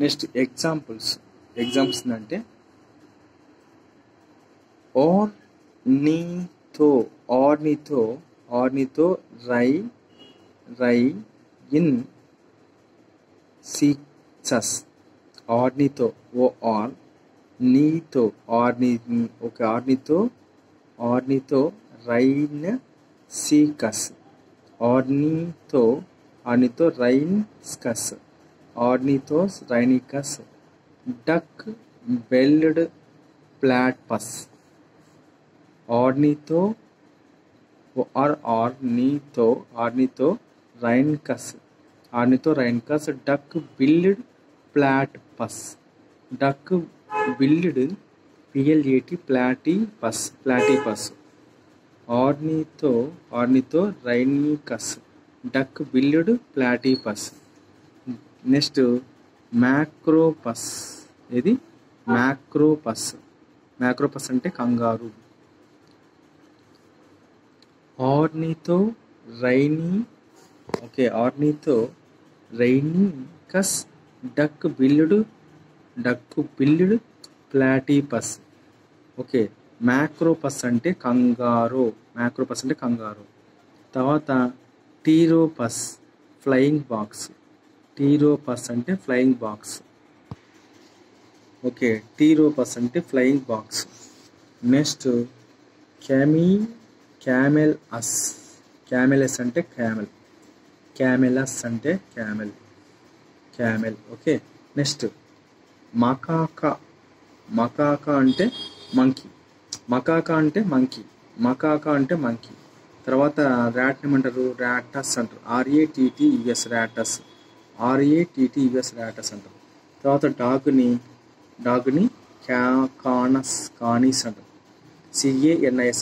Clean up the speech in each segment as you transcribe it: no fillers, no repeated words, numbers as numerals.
Next examples అంటే Ornithorhynchus. ఆర్నితో Ornithorhynchus. Ornithorhynchus. Duck billed platypus. Ornithorhynchus. Duck billed platypus. Duck billed platypus. Ornithorhynchus. Duck billed platypus. Next Macropus. ఇది Macropus అంటే kangaroo. Ornithorhynchus. Duck billed platypus. Okay, Macropus అంటే kangaroo. తర్వాత Pteropus flying fox. Okay, Pteropus అంటే flying box. Next క్యామెలస్ అంటే camel. Okay, next మకాకా అంటే monkey. తర్వాత rat ఏమంటారు? ర్యాటస్ అంటారు. ర్యాటస్ అంటారు. తర్వాత డాగ్ని కానీస్ అంటారు.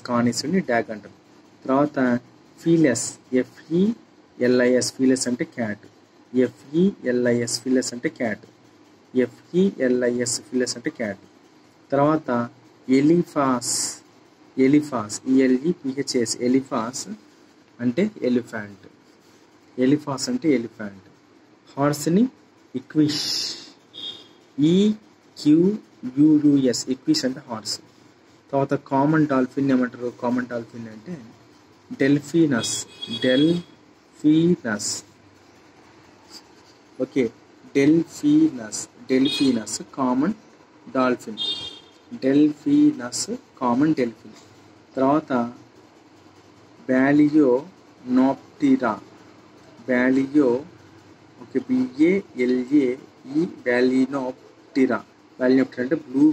కానీస్ అని డాగ్ అంటారు. తర్వాత ఫీలస్ ఫీలస్ అంటే క్యాట్. ఫీలస్ అంటే క్యాట్. తర్వాత ఎలిఫాస్ ఎలిఫాస్ అంటే ఎలిఫాంట్. హార్స్ని ఈక్విష్ ఈక్విష్ అంటే హార్స్. తర్వాత కామన్ డాల్ఫిన్ ఏమంటారు? కామన్ డాల్ఫిన్ అంటే Delphinus. Okay, Delphinus common dolphin. తర్వాత బ్యాలియోనాప్టిరా. ఓకే, బ్యాలియోనాప్టిరా అంటే blue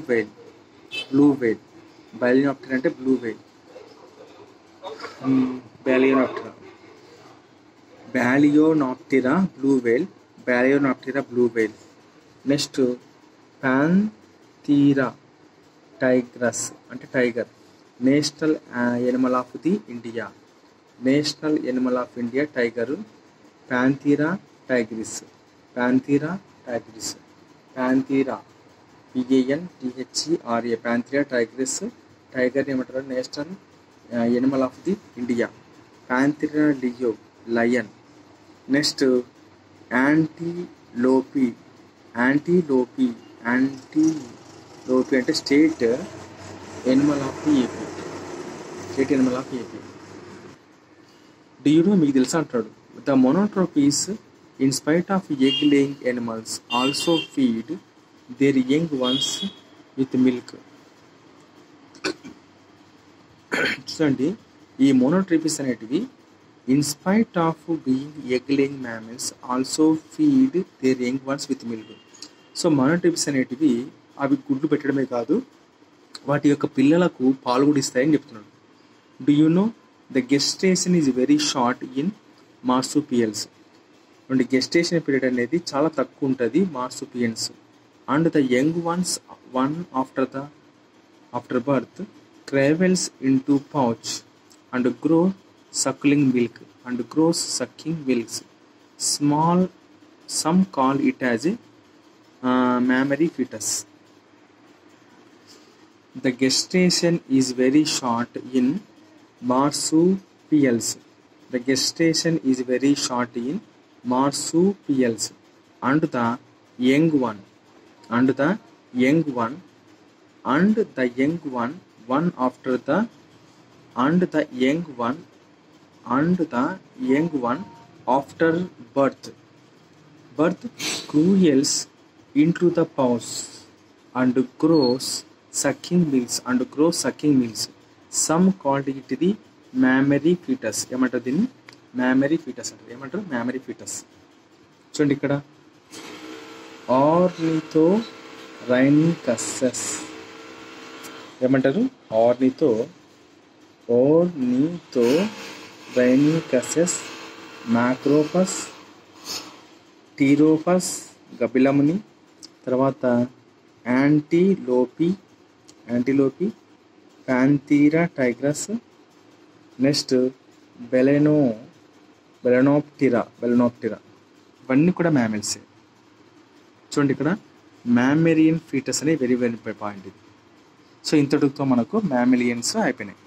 whale. Balaenoptera blue whale. Next Panthera tigris అంటే tiger. National animal of India tiger. Panthera tigris. Panthera tigris. Tiger ఏమంటారు? National animal of India. Panthera lion. Next Antilope అంటే state animal of AP. Do you know? మీకు తెలుసా అంటాడు. The monotremes in spite of egg laying animals also feed their young ones with milk. చూడండి, ఈ monotremes అనేటివి in spite of being egg laying mammals also feed their young ones with milk. So monotremes అనేటివి అవి గుడ్లు పెట్టడమే కాదు, వాటి యొక్క పిల్లలకు పాలు కూడా ఇస్తాయని చెప్తున్నాడు. Do you know the gestation is very short in marsupials. And gestation period అనేది చాలా తక్కువ ఉంటుంది marsupials. And the young ones after birth crawls into pouch and grows sucking milks. Some call it as a mammary fetus. The gestation is very short in marsupials. And the young and the young one, and the young one after the, and the young one, and the young one after birth. Birth crawls into the pouch and grows sucking mills. Some called it the mammary fetus. ఏమంటారు దీన్ని? mammary fetus అంటారు. ఏమంటారు? mammary fetus. చూడండి ఇక్కడ ఆర్నిథోరైనికసస్ ఏమంటారు? ఆర్నిథోరైనికసస్ మ్యాక్రోపస్ టీరోపస్ గబిలముని, తర్వాత యాంటీలోపి ప్యాంథీరా tigress, next బెలెనోప్టిరా ఇవన్నీ కూడా మ్యామిల్సే. చూడండి ఇక్కడ మ్యామెరియన్ ఫీటస్ అనే వెరీ వెరీ పాయింట్ ఇది. సో ఇంతటితో మనకు మ్యామిలియన్స్ అయిపోయినాయి.